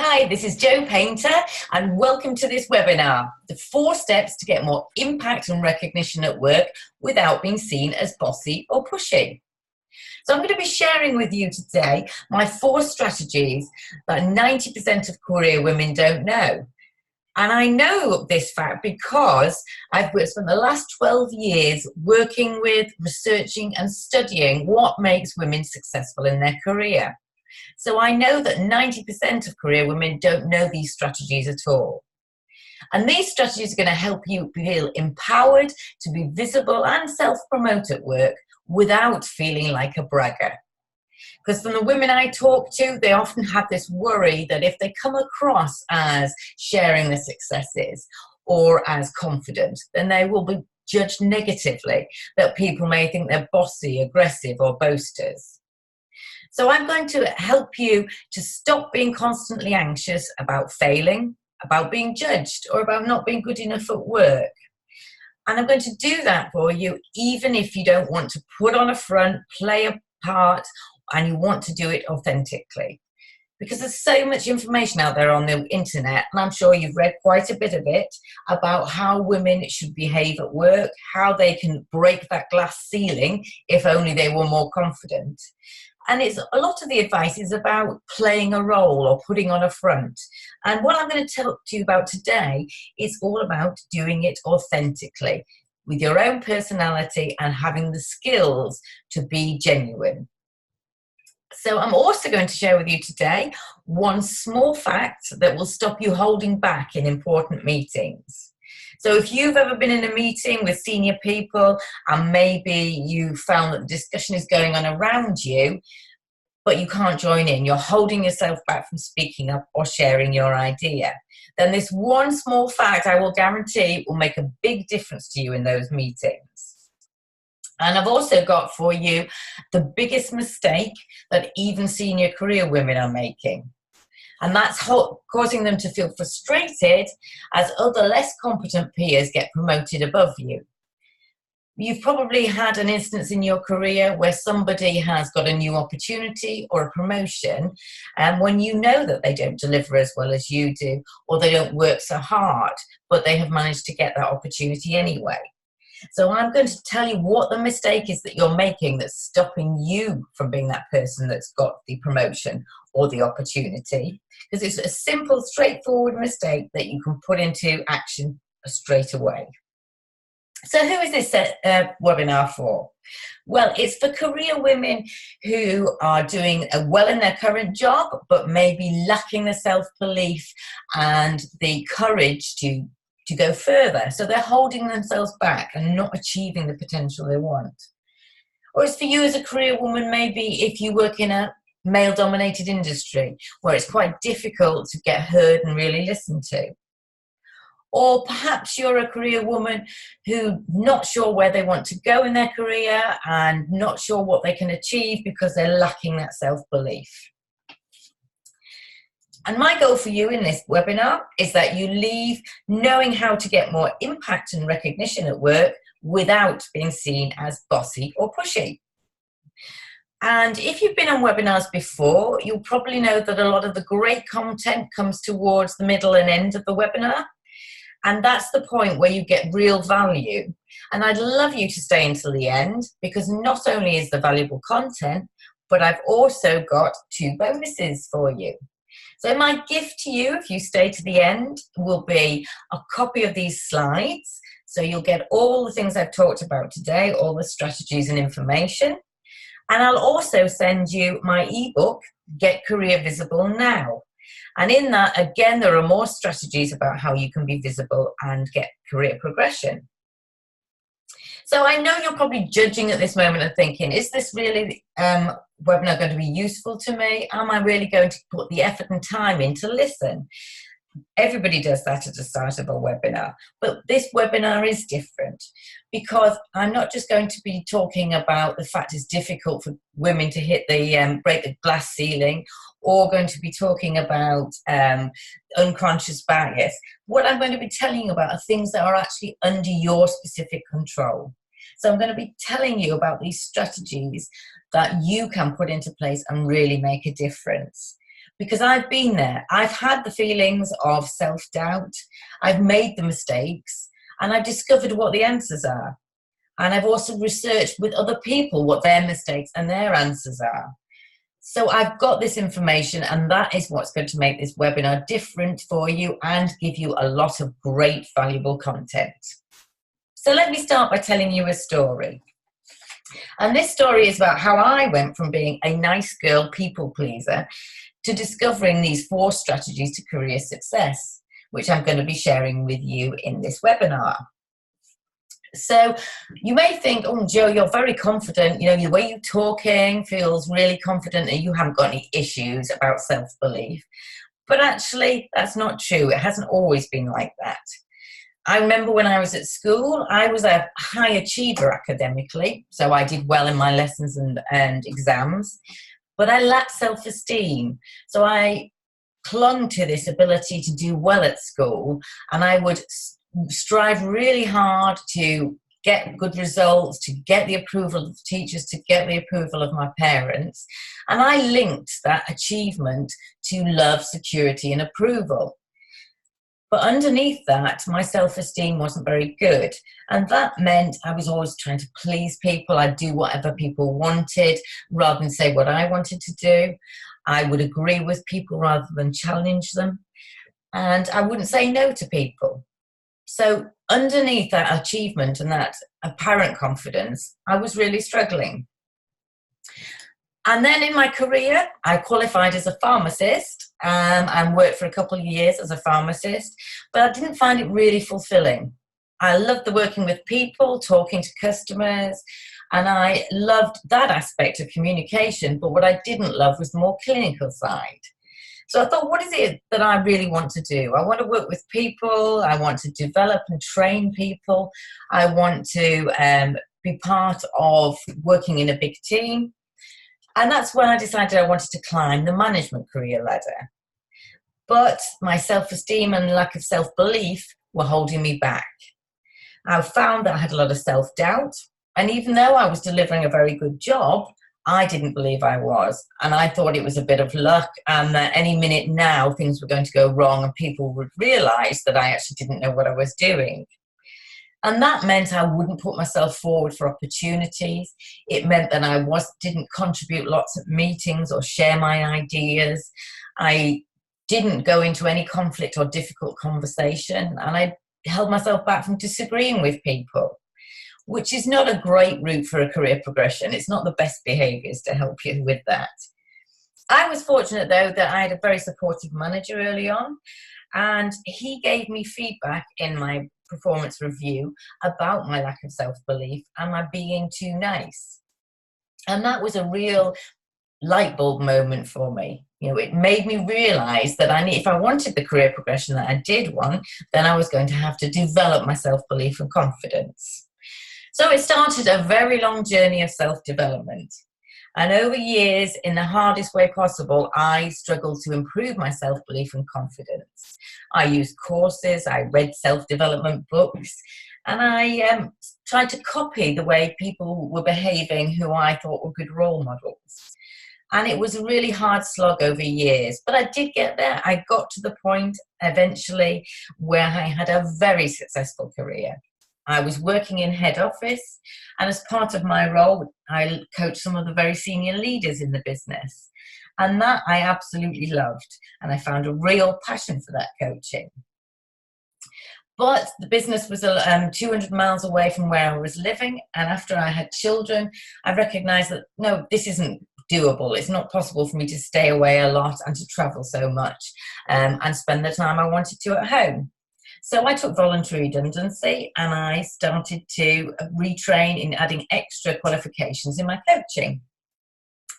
Hi, this is Jo Painter and welcome to this webinar, the 4 steps to get more impact and recognition at work without being seen as bossy or pushy. So I'm going to be sharing with you today my 4 strategies that 90% of career women don't know. And I know this fact because I've spent the last 12 years working with, researching and studying what makes women successful in their career. So I know that 90% of career women don't know these strategies at all. And these strategies are going to help you feel empowered to be visible and self-promote at work without feeling like a bragger. Because from the women I talk to, they often have this worry that if they come across as sharing their successes or as confident, then they will be judged negatively, that people may think they're bossy, aggressive or boasters. So I'm going to help you to stop being constantly anxious about failing, about being judged, or about not being good enough at work. And I'm going to do that for you, even if you don't want to put on a front, play a part, and you want to do it authentically. Because there's so much information out there on the internet, and I'm sure you've read quite a bit of it, about how women should behave at work, how they can break that glass ceiling if only they were more confident. And a lot of the advice is about playing a role or putting on a front. And what I'm going to talk to you about today is all about doing it authentically, with your own personality and having the skills to be genuine. So I'm also going to share with you today one small fact that will stop you holding back in important meetings. So if you've ever been in a meeting with senior people and maybe you found that the discussion is going on around you, but you can't join in, you're holding yourself back from speaking up or sharing your idea, then this one small fact I will guarantee will make a big difference to you in those meetings. And I've also got for you the biggest mistake that even senior career women are making. And that's causing them to feel frustrated as other less competent peers get promoted above you. You've probably had an instance in your career where somebody has got a new opportunity or a promotion, and when you know that they don't deliver as well as you do, or they don't work so hard, but they have managed to get that opportunity anyway. So I'm going to tell you what the mistake is that you're making that's stopping you from being that person that's got the promotion or the opportunity. Because it's a simple, straightforward mistake that you can put into action straight away. So who is this webinar for? Well, it's for career women who are doing well in their current job, but maybe lacking the self-belief and the courage to go further. So they're holding themselves back and not achieving the potential they want. Or it's for you as a career woman, maybe if you work in a male-dominated industry where it's quite difficult to get heard and really listened to. Or perhaps you're a career woman who's not sure where they want to go in their career and not sure what they can achieve because they're lacking that self-belief. And my goal for you in this webinar is that you leave knowing how to get more impact and recognition at work without being seen as bossy or pushy. And if you've been on webinars before, you'll probably know that a lot of the great content comes towards the middle and end of the webinar. And that's the point where you get real value. And I'd love you to stay until the end, because not only is the valuable content, but I've also got 2 bonuses for you. So my gift to you, if you stay to the end, will be a copy of these slides. So you'll get all the things I've talked about today, all the strategies and information. And I'll also send you my ebook, Get Career Visible Now. And in that, again, there are more strategies about how you can be visible and get career progression. So I know you're probably judging at this moment and thinking, is this really webinar going to be useful to me? Am I really going to put the effort and time in to listen? Everybody does that at the start of a webinar, but this webinar is different because I'm not just going to be talking about the fact it's difficult for women to hit the break the glass ceiling, or going to be talking about unconscious bias. What I'm going to be telling you about are things that are actually under your specific control. So I'm going to be telling you about these strategies that you can put into place and really make a difference. because I've been there. I've had the feelings of self-doubt. I've made the mistakes, and I've discovered what the answers are. And I've also researched with other people what their mistakes and their answers are. So I've got this information, and that is what's going to make this webinar different for you and give you a lot of great, valuable content. So let me start by telling you a story. And this story is about how I went from being a nice girl people pleaser to discovering these 4 strategies to career success, which I'm going to be sharing with you in this webinar. So you may think, oh, Jo, you're very confident. You know, the way you're talking feels really confident and you haven't got any issues about self-belief. But actually, that's not true. It hasn't always been like that. I remember when I was at school, I was a high achiever academically. So I did well in my lessons and exams. But I lacked self-esteem. So I clung to this ability to do well at school, and I would strive really hard to get good results, to get the approval of teachers, to get the approval of my parents. And I linked that achievement to love, security, and approval. But underneath that, my self-esteem wasn't very good. And that meant I was always trying to please people. I'd do whatever people wanted rather than say what I wanted to do. I would agree with people rather than challenge them. And I wouldn't say no to people. So underneath that achievement and that apparent confidence, I was really struggling. And then in my career, I qualified as a pharmacist and worked for a couple of years as a pharmacist, but I didn't find it really fulfilling. I loved the working with people, talking to customers, and I loved that aspect of communication, but what I didn't love was the more clinical side. So I thought, what is it that I really want to do? I want to work with people. I want to develop and train people. I want to be part of working in a big team. And that's when I decided I wanted to climb the management career ladder. But my self-esteem and lack of self-belief were holding me back. I found that I had a lot of self-doubt. And even though I was delivering a very good job, I didn't believe I was, and I thought it was a bit of luck and that any minute now things were going to go wrong and people would realise that I actually didn't know what I was doing. And that meant I wouldn't put myself forward for opportunities. It meant that I didn't contribute lots at meetings or share my ideas. I didn't go into any conflict or difficult conversation, and I held myself back from disagreeing with people, which is not a great route for a career progression. It's not the best behaviours to help you with that. I was fortunate, though, that I had a very supportive manager early on, and he gave me feedback in my performance review about my lack of self-belief and my being too nice. And that was a real light bulb moment for me. You know, it made me realise that if I wanted the career progression that I did want, then I was going to have to develop my self-belief and confidence. So it started a very long journey of self-development. And over years, in the hardest way possible, I struggled to improve my self-belief and confidence. I used courses, I read self-development books, and I tried to copy the way people were behaving who I thought were good role models. And it was a really hard slog over years, but I did get there. I got to the point eventually where I had a very successful career. I was working in head office, and as part of my role, I coached some of the very senior leaders in the business. And that I absolutely loved, and I found a real passion for that coaching. But the business was 200 miles away from where I was living, and after I had children, I recognized that, no, this isn't doable. It's not possible for me to stay away a lot and to travel so much and spend the time I wanted to at home. So I took voluntary redundancy and I started to retrain in adding extra qualifications in my coaching.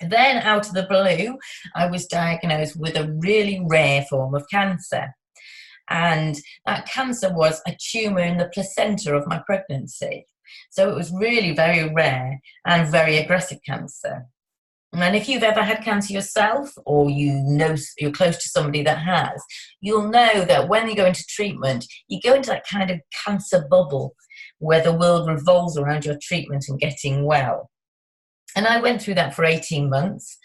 Then out of the blue, I was diagnosed with a really rare form of cancer. And that cancer was a tumour in the placenta of my pregnancy. So it was really very rare and very aggressive cancer. And if you've ever had cancer yourself, or you know you're close to somebody that has, you'll know that when you go into treatment, you go into that kind of cancer bubble where the world revolves around your treatment and getting well. And I went through that for 18 months.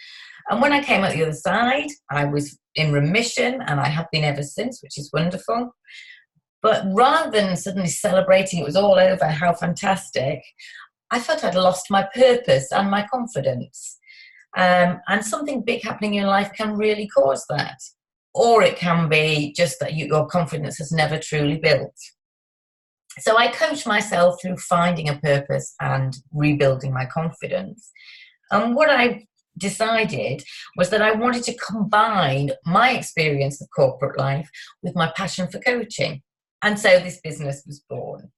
And when I came out the other side, I was in remission, and I have been ever since, which is wonderful. But rather than suddenly celebrating it was all over, how fantastic, I felt I'd lost my purpose and my confidence. And something big happening in your life can really cause that. Or it can be just that your confidence has never truly built. So I coached myself through finding a purpose and rebuilding my confidence. And what I decided was that I wanted to combine my experience of corporate life with my passion for coaching. And so this business was born.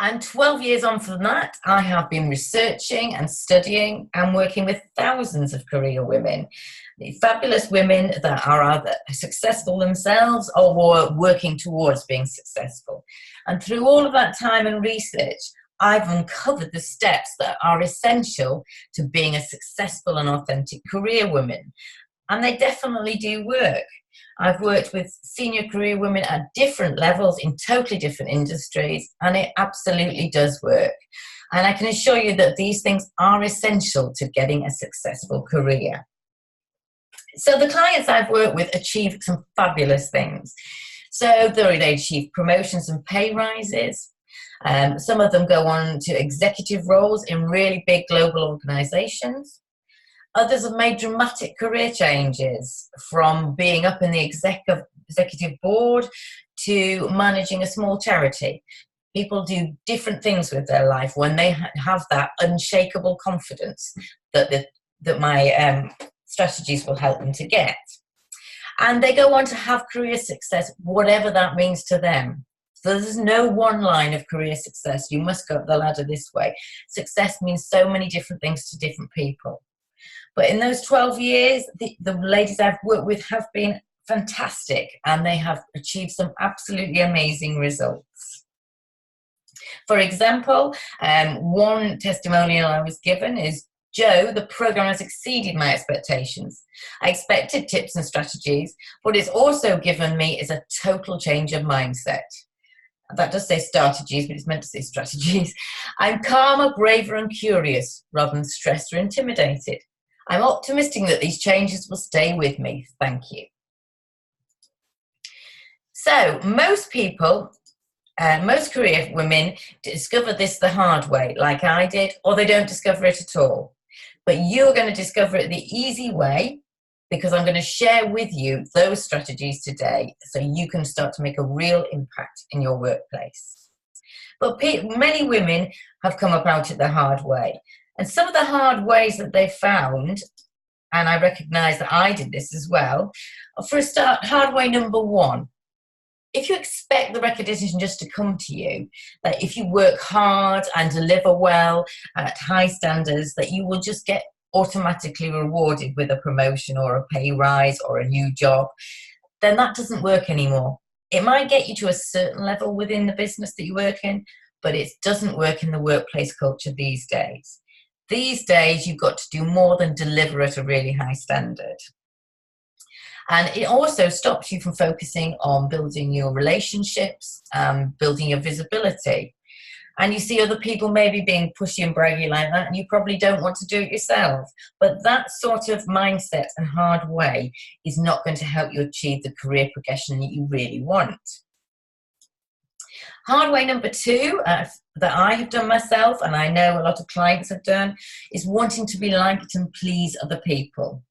And 12 years on from that, I have been researching and studying and working with thousands of career women, fabulous women that are either successful themselves or working towards being successful. And through all of that time and research, I've uncovered the steps that are essential to being a successful and authentic career woman. And they definitely do work. I've worked with senior career women at different levels in totally different industries, and it absolutely does work. And I can assure you that these things are essential to getting a successful career. So the clients I've worked with achieve some fabulous things. So they achieve promotions and pay rises. Some of them go on to executive roles in really big global organizations. Others have made dramatic career changes, from being up in the executive board to managing a small charity. People do different things with their life when they have that unshakable confidence that my strategies will help them to get. And they go on to have career success, whatever that means to them. So there's no one line of career success. You must go up the ladder this way. Success means so many different things to different people. But in those 12 years, the ladies I've worked with have been fantastic, and they have achieved some absolutely amazing results. For example, one testimonial I was given is, Joe, the program has exceeded my expectations. I expected tips and strategies, but it's also given me is a total change of mindset. That does say strategies, but it's meant to say strategies. I'm calmer, braver, and curious rather than stressed or intimidated. I'm optimistic that these changes will stay with me. Thank you. So most people, most career women discover this the hard way, like I did, or they don't discover it at all. But you're going to discover it the easy way, because I'm going to share with you those strategies today so you can start to make a real impact in your workplace. But many women have come about it the hard way. And some of the hard ways that they found, and I recognise that I did this as well, for a start, hard way number one, if you expect the recognition just to come to you, that if you work hard and deliver well at high standards, that you will just get automatically rewarded with a promotion or a pay rise or a new job, then that doesn't work anymore. It might get you to a certain level within the business that you work in, but it doesn't work in the workplace culture these days. These days, you've got to do more than deliver at a really high standard. And it also stops you from focusing on building your relationships, building your visibility. And you see other people maybe being pushy and braggy like that, and you probably don't want to do it yourself. But that sort of mindset and hard way is not going to help you achieve the career progression that you really want. Hard way number two that I have done myself, and I know a lot of clients have done, is wanting to be liked and please other people.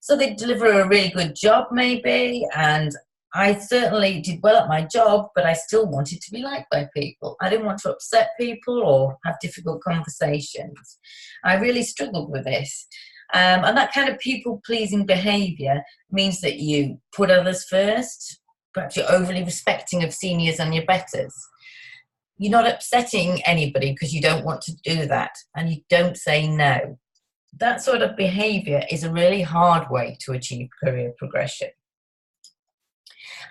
So they deliver a really good job maybe, and I certainly did well at my job, but I still wanted to be liked by people. I didn't want to upset people or have difficult conversations. I really struggled with this. And that kind of people-pleasing behaviour means that you put others first. Perhaps you're overly respecting of seniors and your betters. You're not upsetting anybody because you don't want to do that, and you don't say no. That sort of behaviour is a really hard way to achieve career progression.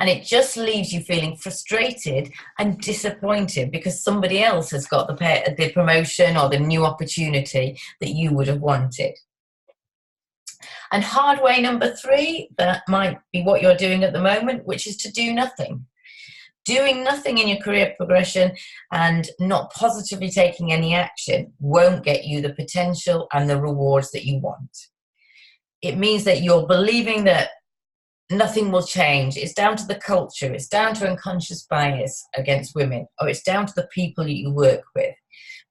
And it just leaves you feeling frustrated and disappointed because somebody else has got the promotion or the new opportunity that you would have wanted. And hard way number three, that might be what you're doing at the moment, which is to do nothing. Doing nothing in your career progression and not positively taking any action won't get you the potential and the rewards that you want. It means that you're believing that nothing will change. It's down to the culture. It's down to unconscious bias against women, or it's down to the people that you work with.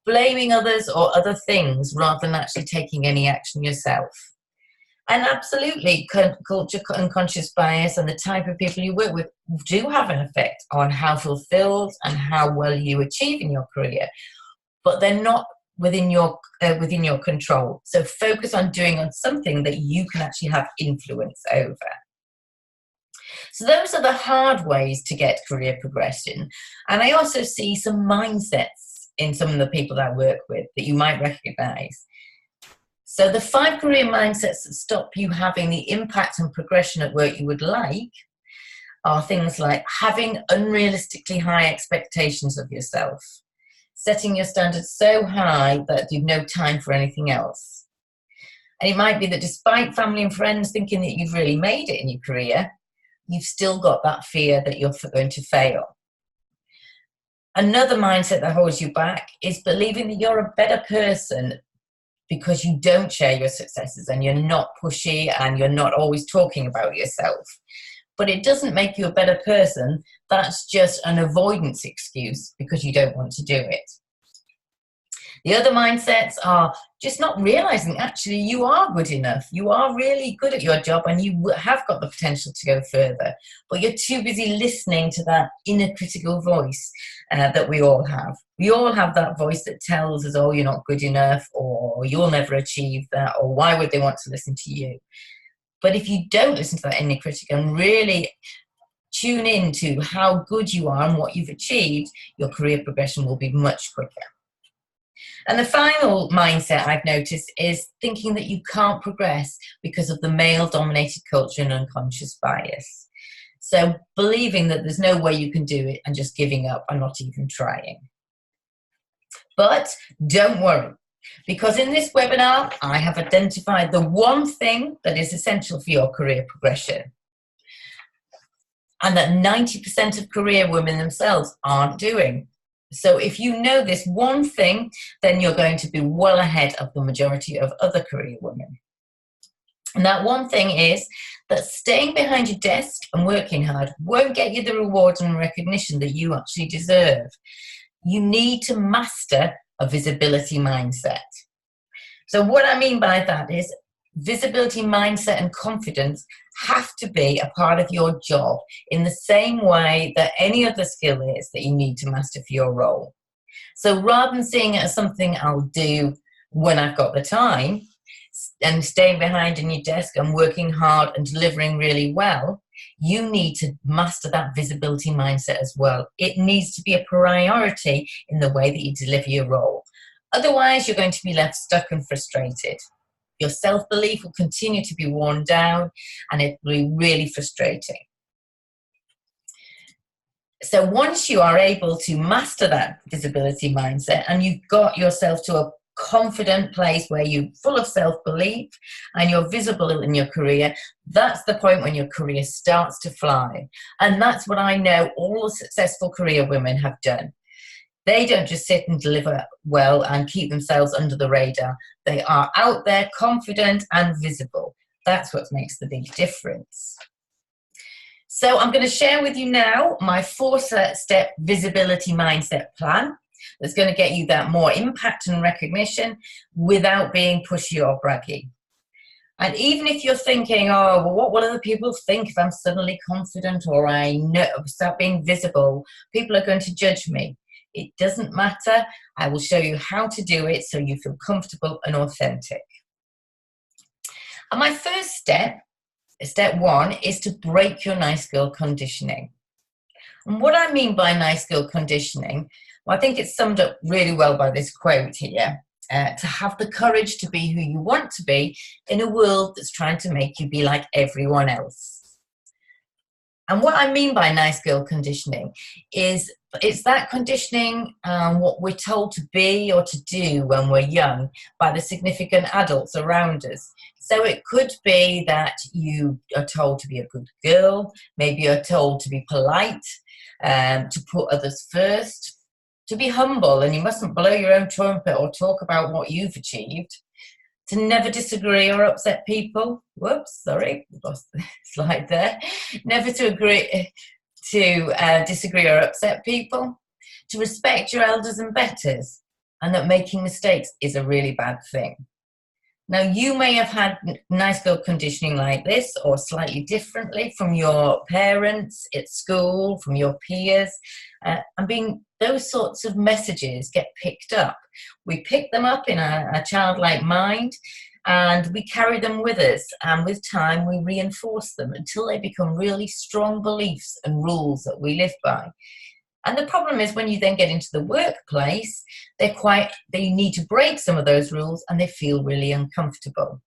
Blaming others or other things rather than actually taking any action yourself. And absolutely, culture, unconscious bias, and the type of people you work with do have an effect on how fulfilled and how well you achieve in your career, but they're not within your control. So focus on doing something that you can actually have influence over. So those are the hard ways to get career progression. And I also see some mindsets in some of the people that I work with that you might recognize. So the 5 career mindsets that stop you having the impact and progression at work you would like are things like having unrealistically high expectations of yourself, setting your standards so high that you've no time for anything else. And it might be that despite family and friends thinking that you've really made it in your career, you've still got that fear that you're going to fail. Another mindset that holds you back is believing that you're a better person because you don't share your successes and you're not pushy and you're not always talking about yourself. But it doesn't make you a better person. That's just an avoidance excuse because you don't want to do it. The other mindsets are just not realizing actually you are good enough. You are really good at your job and you have got the potential to go further. But you're too busy listening to that inner critical voice that we all have. We all have that voice that tells us, oh, you're not good enough, or you'll never achieve that, or why would they want to listen to you? But if you don't listen to that inner critic and really tune in to how good you are and what you've achieved, your career progression will be much quicker. And the final mindset I've noticed is thinking that you can't progress because of the male-dominated culture and unconscious bias. So believing that there's no way you can do it and just giving up and not even trying. But don't worry, because in this webinar, I have identified the one thing that is essential for your career progression, and that 90% of career women themselves aren't doing. So if you know this one thing, then you're going to be well ahead of the majority of other career women. And that one thing is that staying behind your desk and working hard won't get you the rewards and recognition that you actually deserve. You need to master a visibility mindset. So what I mean by that is visibility mindset and confidence have to be a part of your job in the same way that any other skill is that you need to master for your role. So rather than seeing it as something I'll do when I've got the time and staying behind in your desk and working hard and delivering really well, you need to master that visibility mindset as well. It needs to be a priority in the way that you deliver your role. Otherwise, you're going to be left stuck and frustrated. Your self-belief will continue to be worn down and it will be really frustrating. So once you are able to master that visibility mindset and you've got yourself to a confident place where you're full of self-belief and you're visible in your career, that's the point when your career starts to fly. And that's what I know all the successful career women have done. They don't just sit and deliver well and keep themselves under the radar. They are out there, confident and visible. That's what makes the big difference. So I'm going to share with you now my 4-step visibility mindset plan that's going to get you that more impact and recognition without being pushy or braggy. And even if you're thinking, oh, well, what will other people think if I'm suddenly confident or I start being visible? People are going to judge me. It doesn't matter. I will show you how to do it so you feel comfortable and authentic. And my first step, step 1, is to break your nice girl conditioning. And what I mean by nice girl conditioning, well, I think it's summed up really well by this quote here. To have the courage to be who you want to be in a world that's trying to make you be like everyone else. And what I mean by nice girl conditioning is it's that conditioning, what we're told to be or to do when we're young by the significant adults around us. So it could be that you are told to be a good girl, maybe you're told to be polite, to put others first, to be humble, and you mustn't blow your own trumpet or talk about what you've achieved, to never disagree or upset people. Whoops, sorry, lost the slide there. Never to disagree or upset people, to respect your elders and betters, and that making mistakes is a really bad thing. Now, you may have had nice girl conditioning like this or slightly differently from your parents at school, from your peers, those sorts of messages get picked up. We pick them up in a childlike mind and we carry them with us, and with time we reinforce them until they become really strong beliefs and rules that we live by. And the problem is when you then get into the workplace, they need to break some of those rules and they feel really uncomfortable.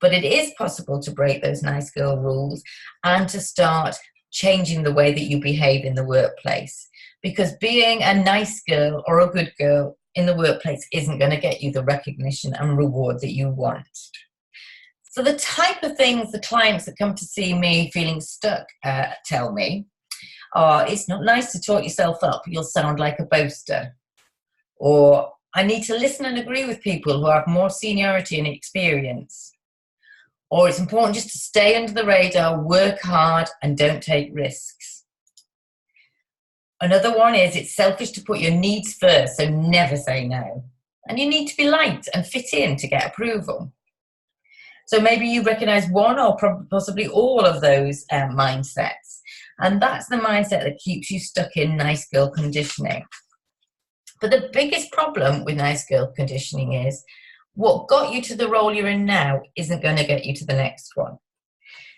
But it is possible to break those nice girl rules and to start changing the way that you behave in the workplace. Because being a nice girl or a good girl in the workplace isn't going to get you the recognition and reward that you want. So the type of things the clients that come to see me feeling stuck tell me, it's not nice to talk yourself up, you'll sound like a boaster. Or, I need to listen and agree with people who have more seniority and experience. Or, it's important just to stay under the radar, work hard, and don't take risks. Another one is, it's selfish to put your needs first, so never say no. And you need to be liked and fit in to get approval. So maybe you recognize one or possibly all of those mindsets. And that's the mindset that keeps you stuck in nice girl conditioning. But the biggest problem with nice girl conditioning is what got you to the role you're in now isn't going to get you to the next one.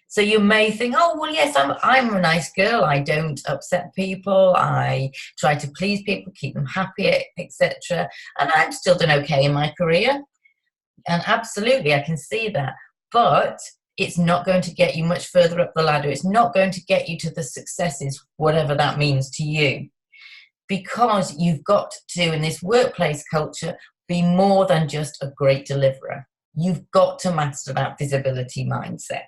So you may think, oh, well, yes, I'm a nice girl. I don't upset people. I try to please people, keep them happy, etc. And I'm still doing okay in my career. And absolutely, I can see that. But it's not going to get you much further up the ladder. It's not going to get you to the successes, whatever that means to you. Because you've got to, in this workplace culture, be more than just a great deliverer. You've got to master that visibility mindset.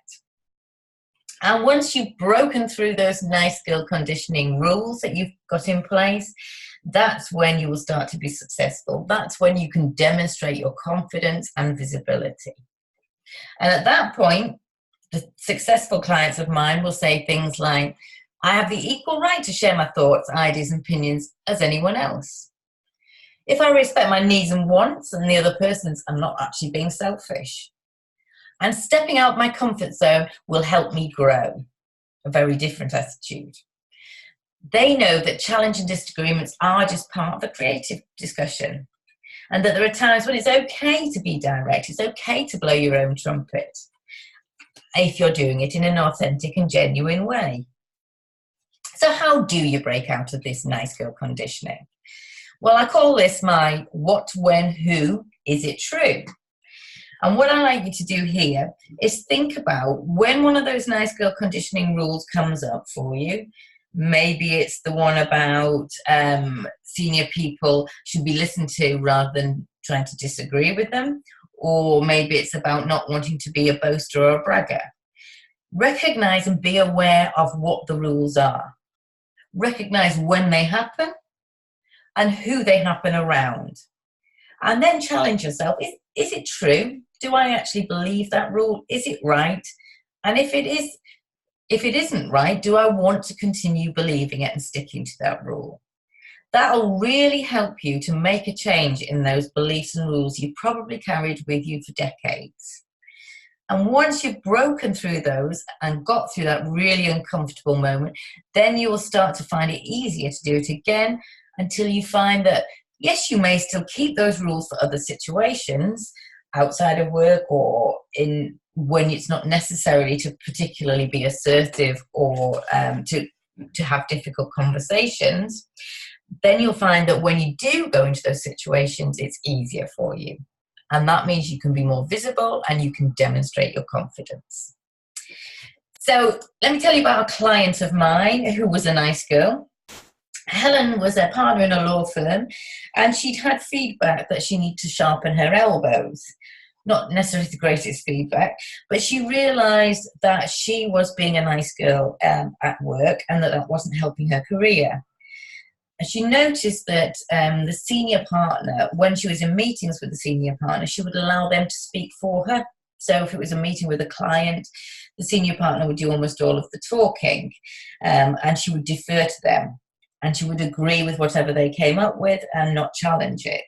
And once you've broken through those nice girl conditioning rules that you've got in place, that's when you will start to be successful. That's when you can demonstrate your confidence and visibility. And at that point, the successful clients of mine will say things like, I have the equal right to share my thoughts, ideas, and opinions as anyone else. If I respect my needs and wants and the other person's, I'm not actually being selfish. And stepping out of my comfort zone will help me grow. A very different attitude. They know that challenge and disagreements are just part of a creative discussion. And that there are times when it's okay to be direct. It's okay to blow your own trumpet, if you're doing it in an authentic and genuine way. So how do you break out of this nice girl conditioning? Well, I call this my what, when, who, is it true? And what I like you to do here is think about when one of those nice girl conditioning rules comes up for you. Maybe it's the one about senior people should be listened to rather than trying to disagree with them. Or maybe it's about not wanting to be a boaster or a bragger. Recognize and be aware of what the rules are. Recognize when they happen and who they happen around. And then challenge yourself. Is it true? Do I actually believe that rule? Is it right? And if it isn't right, do I want to continue believing it and sticking to that rule? That'll really help you to make a change in those beliefs and rules you've probably carried with you for decades. And once you've broken through those and got through that really uncomfortable moment, then you will start to find it easier to do it again until you find that, yes, you may still keep those rules for other situations outside of work or when it's not necessary to particularly be assertive or to have difficult conversations. Then you'll find that when you do go into those situations, it's easier for you. And that means you can be more visible and you can demonstrate your confidence. So let me tell you about a client of mine who was a nice girl. Helen was a partner in a law firm, and she'd had feedback that she needed to sharpen her elbows. Not necessarily the greatest feedback, but she realised that she was being a nice girl at work and that wasn't helping her career. she noticed that the senior partner, when she was in meetings with the senior partner, she would allow them to speak for her. So if it was a meeting with a client, the senior partner would do almost all of the talking, and she would defer to them, and she would agree with whatever they came up with and not challenge it.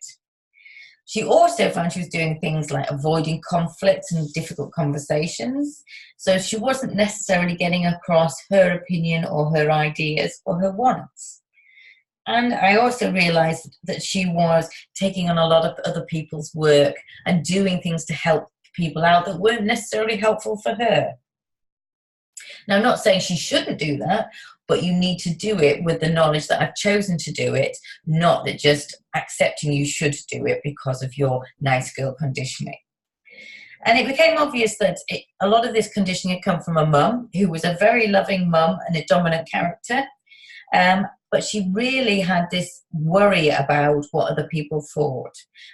She also found she was doing things like avoiding conflicts and difficult conversations. So she wasn't necessarily getting across her opinion or her ideas or her wants. And I also realized that she was taking on a lot of other people's work and doing things to help people out that weren't necessarily helpful for her. Now, I'm not saying she shouldn't do that, but you need to do it with the knowledge that I've chosen to do it, not that just accepting you should do it because of your nice girl conditioning. And it became obvious that a lot of this conditioning had come from a mum who was a very loving mum and a dominant character. But she really had this worry about what other people thought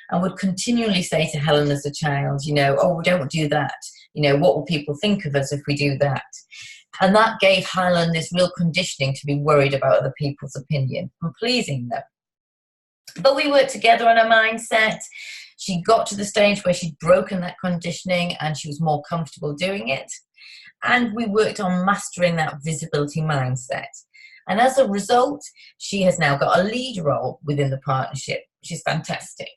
and would continually say to Helen as a child, oh, we don't do that. What will people think of us if we do that? And that gave Helen this real conditioning to be worried about other people's opinion and pleasing them. But we worked together on a mindset. She got to the stage where she'd broken that conditioning and she was more comfortable doing it. And we worked on mastering that visibility mindset. And as a result, she has now got a lead role within the partnership, which is fantastic.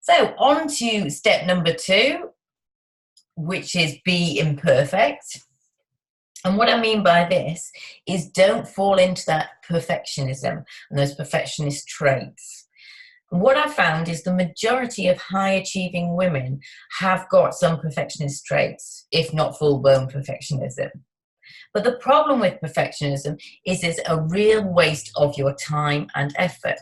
So on to step number 2, which is be imperfect. And what I mean by this is don't fall into that perfectionism and those perfectionist traits. And what I found is the majority of high achieving women have got some perfectionist traits, if not full-blown perfectionism. But the problem with perfectionism is it's a real waste of your time and effort.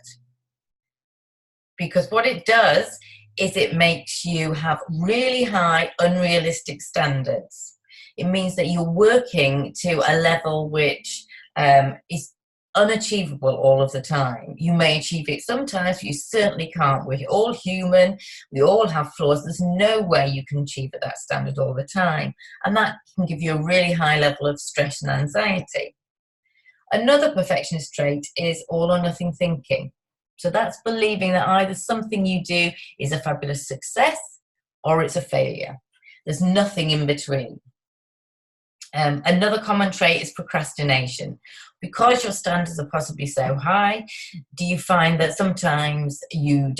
Because what it does is it makes you have really high, unrealistic standards. It means that you're working to a level which is unachievable all of the time. You may achieve it sometimes, but you certainly can't. We're all human. We all have flaws. There's no way you can achieve at that standard all the time. And that can give you a really high level of stress and anxiety. Another perfectionist trait is all or nothing thinking. So that's believing that either something you do is a fabulous success or it's a failure. There's nothing in between. Another common trait is procrastination. Because your standards are possibly so high, do you find that sometimes you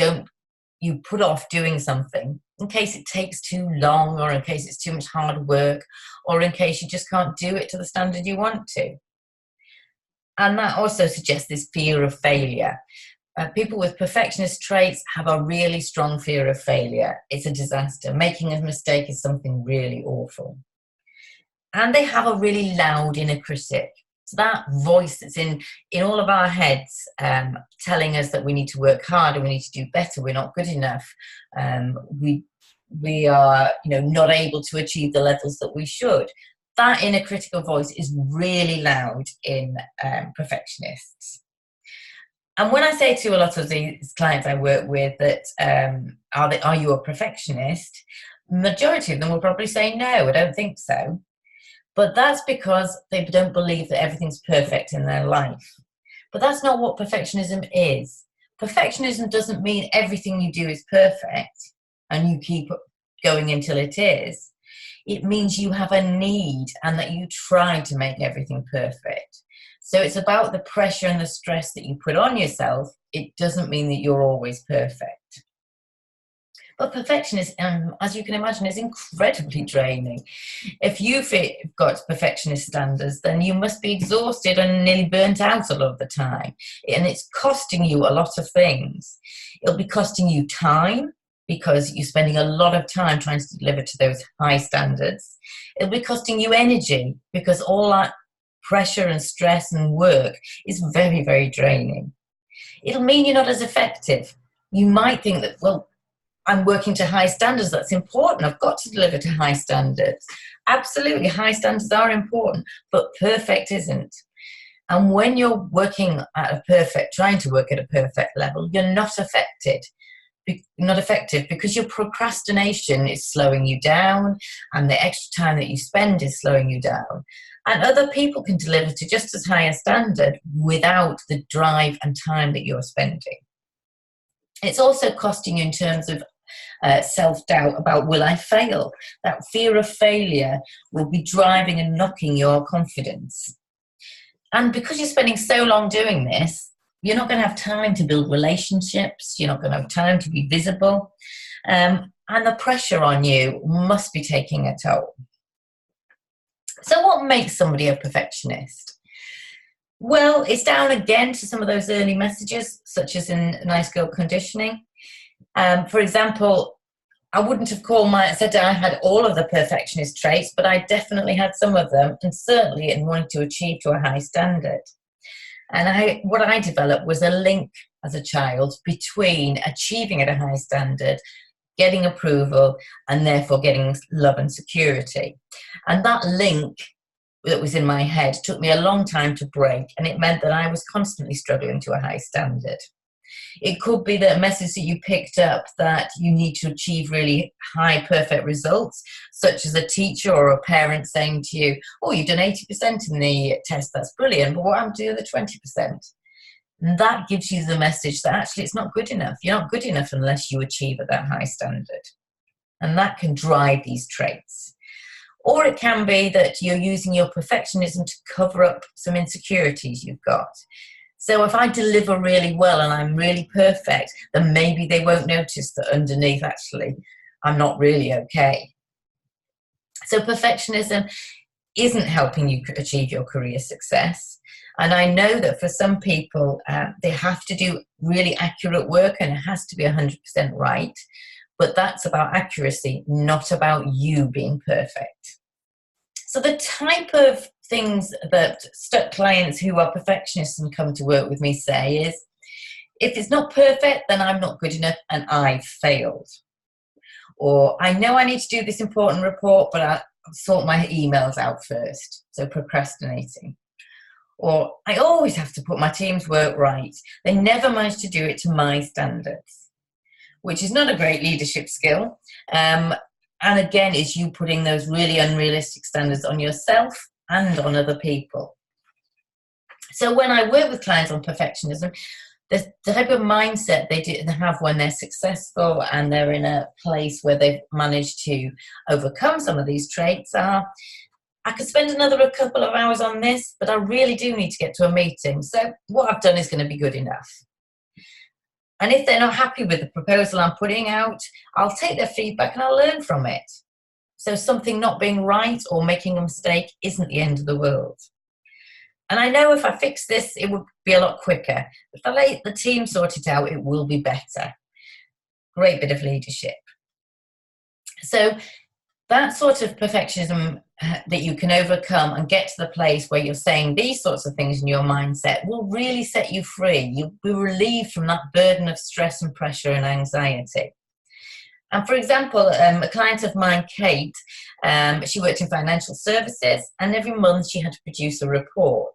put off doing something in case it takes too long, or in case it's too much hard work, or in case you just can't do it to the standard you want to? And that also suggests this fear of failure. People with perfectionist traits have a really strong fear of failure. It's a disaster. Making a mistake is something really awful. And they have a really loud inner critic. So that voice that's in all of our heads telling us that we need to work harder, we need to do better, we're not good enough, we are not able to achieve the levels that we should. That inner critical voice is really loud in perfectionists. And when I say to a lot of these clients I work with that are you a perfectionist, majority of them will probably say no, I don't think so. But that's because they don't believe that everything's perfect in their life. But that's not what perfectionism is. Perfectionism doesn't mean everything you do is perfect and you keep going until it is. It means you have a need and that you try to make everything perfect. So it's about the pressure and the stress that you put on yourself. It doesn't mean that you're always perfect. But perfectionism, as you can imagine, is incredibly draining. If you've got perfectionist standards, then you must be exhausted and nearly burnt out a lot of the time. And it's costing you a lot of things. It'll be costing you time, because you're spending a lot of time trying to deliver to those high standards. It'll be costing you energy, because all that pressure and stress and work is very, very draining. It'll mean you're not as effective. You might think that, well, I'm working to high standards, that's important, I've got to deliver to high standards. Absolutely, high standards are important, but perfect isn't. And when you're working at trying to work at a perfect level, you're not affected. not effective because your procrastination is slowing you down, and the extra time that you spend is slowing you down. And other people can deliver to just as high a standard without the drive and time that you're spending. It's also costing you in terms of self-doubt about, will I fail? That fear of failure will be driving and knocking your confidence. And because you're spending so long doing this, you're not going to have time to build relationships. You're not going to have time to be visible. And the pressure on you must be taking a toll. So what makes somebody a perfectionist? Well, it's down again to some of those early messages, such as in Nice Girl Conditioning. For example, I wouldn't have said I had all of the perfectionist traits, but I definitely had some of them, and certainly in wanting to achieve to a high standard. And what I developed was a link as a child between achieving at a high standard, getting approval, and therefore getting love and security. And that link that was in my head took me a long time to break, and it meant that I was constantly struggling to a high standard. It could be that a message that you picked up that you need to achieve really high, perfect results, such as a teacher or a parent saying to you, oh, you've done 80% in the test, that's brilliant, but what happened to the other 20%? And that gives you the message that actually it's not good enough. You're not good enough unless you achieve at that high standard. And that can drive these traits. Or it can be that you're using your perfectionism to cover up some insecurities you've got. So if I deliver really well and I'm really perfect, then maybe they won't notice that underneath, actually, I'm not really okay. So perfectionism isn't helping you achieve your career success. And I know that for some people, they have to do really accurate work and it has to be 100% right. But that's about accuracy, not about you being perfect. So the type of things that stuck clients who are perfectionists and come to work with me say is, if it's not perfect, then I'm not good enough and I've failed. Or I know I need to do this important report, but I'll sort my emails out first. So procrastinating. Or I always have to put my team's work right. They never manage to do it to my standards, which is not a great leadership skill. And again, is you putting those really unrealistic standards on yourself and on other people. So when I work with clients on perfectionism, the type of mindset they have when they're successful and they're in a place where they've managed to overcome some of these traits are, I could spend another couple of hours on this, but I really do need to get to a meeting. So what I've done is going to be good enough. And if they're not happy with the proposal I'm putting out, I'll take their feedback and I'll learn from it. So something not being right or making a mistake isn't the end of the world. And I know if I fix this, it would be a lot quicker. If I let the team sort it out, it will be better. Great bit of leadership. So that sort of perfectionism that you can overcome and get to the place where you're saying these sorts of things in your mindset will really set you free. You'll be relieved from that burden of stress and pressure and anxiety. And for example, a client of mine, Kate, she worked in financial services, and every month she had to produce a report.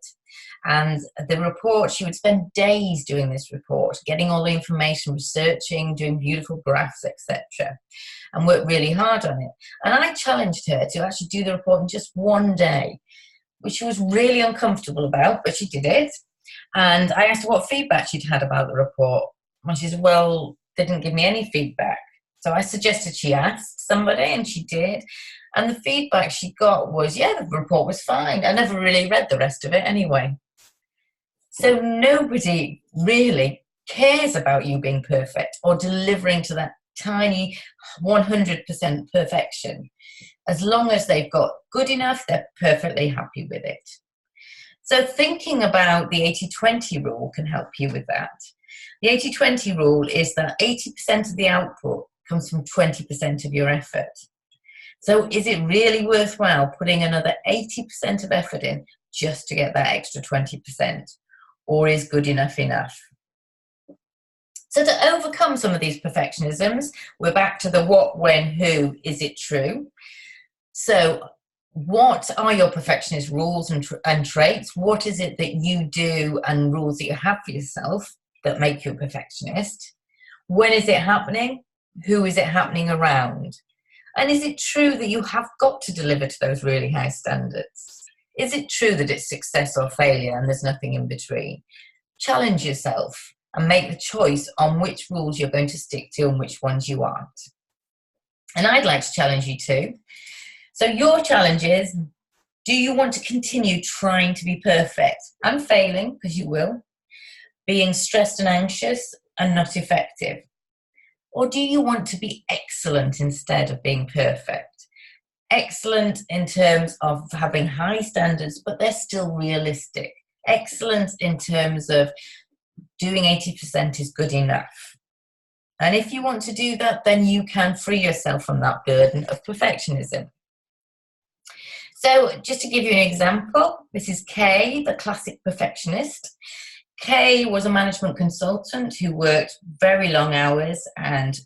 And the report, she would spend days doing this report, getting all the information, researching, doing beautiful graphs, etc., and worked really hard on it. And I challenged her to actually do the report in just one day, which she was really uncomfortable about, but she did it. And I asked her what feedback she'd had about the report. And she said, well, they didn't give me any feedback. So I suggested she ask somebody, and she did. And the feedback she got was, yeah, the report was fine. I never really read the rest of it anyway. So nobody really cares about you being perfect or delivering to that tiny 100% perfection. As long as they've got good enough, they're perfectly happy with it. So thinking about the 80-20 rule can help you with that. The 80-20 rule is that 80% of the output comes from 20% of your effort. So is it really worthwhile putting another 80% of effort in just to get that extra 20%? Or is good enough enough? So to overcome some of these perfectionisms, we're back to the what, when, who, is it true? So what are your perfectionist rules and traits? What is it that you do and rules that you have for yourself that make you a perfectionist? When is it happening? Who is it happening around? And is it true that you have got to deliver to those really high standards? Is it true that it's success or failure and there's nothing in between? Challenge yourself and make the choice on which rules you're going to stick to and which ones you aren't. And I'd like to challenge you too. So your challenge is, do you want to continue trying to be perfect and failing, because you will, being stressed and anxious and not effective? Or do you want to be excellent instead of being perfect? Excellent in terms of having high standards, but they're still realistic. Excellent in terms of doing 80% is good enough. And if you want to do that, then you can free yourself from that burden of perfectionism. So just to give you an example, this is Kay, the Classic Perfectionist. Kay was a management consultant who worked very long hours and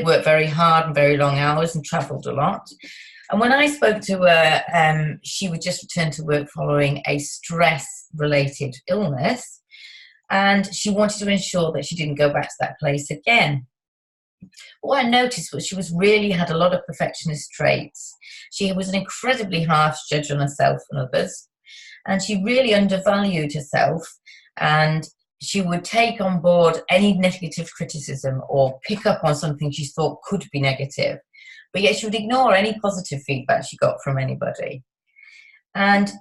worked very hard and very long hours and travelled a lot. And when I spoke to her, she would just return to work following a stress-related illness, and she wanted to ensure that she didn't go back to that place again. What I noticed was she really had a lot of perfectionist traits. She was an incredibly harsh judge on herself and others, and she really undervalued herself, and she would take on board any negative criticism or pick up on something she thought could be negative, but yet she would ignore any positive feedback she got from anybody. And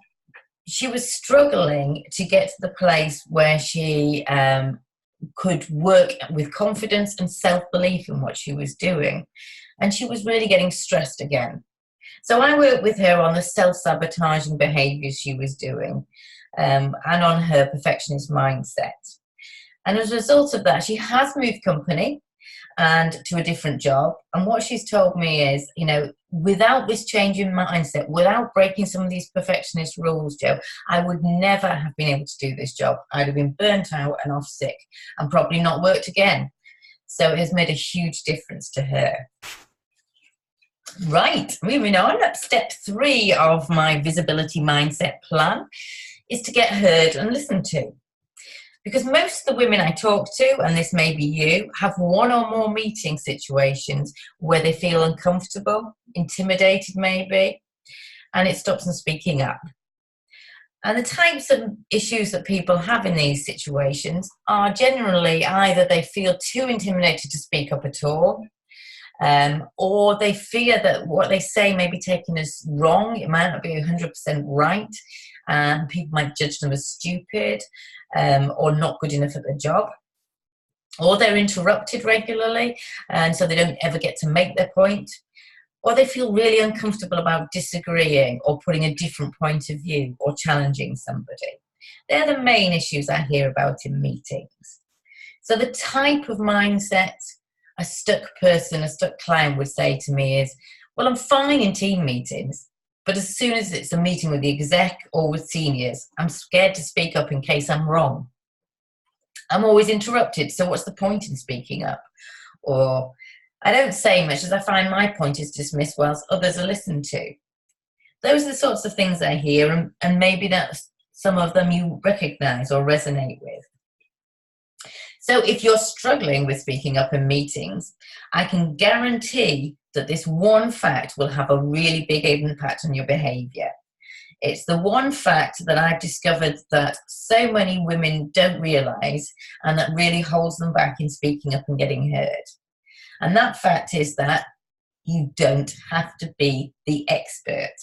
she was struggling to get to the place where she could work with confidence and self-belief in what she was doing. And she was really getting stressed again. So I worked with her on the self-sabotaging behaviours she was doing, and on her perfectionist mindset. And as a result of that, she has moved company and to a different job. And what she's told me is, without this change in mindset, without breaking some of these perfectionist rules, Jo, I would never have been able to do this job. I'd have been burnt out and off sick and probably not worked again. So it has made a huge difference to her. Right, moving on. Step 3 of my visibility mindset plan is to get heard and listened to. Because most of the women I talk to, and this may be you, have one or more meeting situations where they feel uncomfortable, intimidated maybe, and it stops them speaking up. And the types of issues that people have in these situations are generally either they feel too intimidated to speak up at all, or they fear that what they say may be taken as wrong. It might not be 100% right, and people might judge them as stupid, or not good enough at the job. Or they're interrupted regularly, and so they don't ever get to make their point. Or they feel really uncomfortable about disagreeing or putting a different point of view or challenging somebody. They're the main issues I hear about in meetings. So the type of mindset a stuck person, a stuck client would say to me is, well, I'm fine in team meetings, but as soon as it's a meeting with the exec or with seniors, I'm scared to speak up in case I'm wrong. I'm always interrupted, so what's the point in speaking up? Or I don't say much as I find my point is dismissed whilst others are listened to. Those are the sorts of things I hear, and maybe that's some of them you recognise or resonate with. So if you're struggling with speaking up in meetings, I can guarantee that this one fact will have a really big impact on your behaviour. It's the one fact that I've discovered that so many women don't realise, and that really holds them back in speaking up and getting heard. And that fact is that you don't have to be the expert.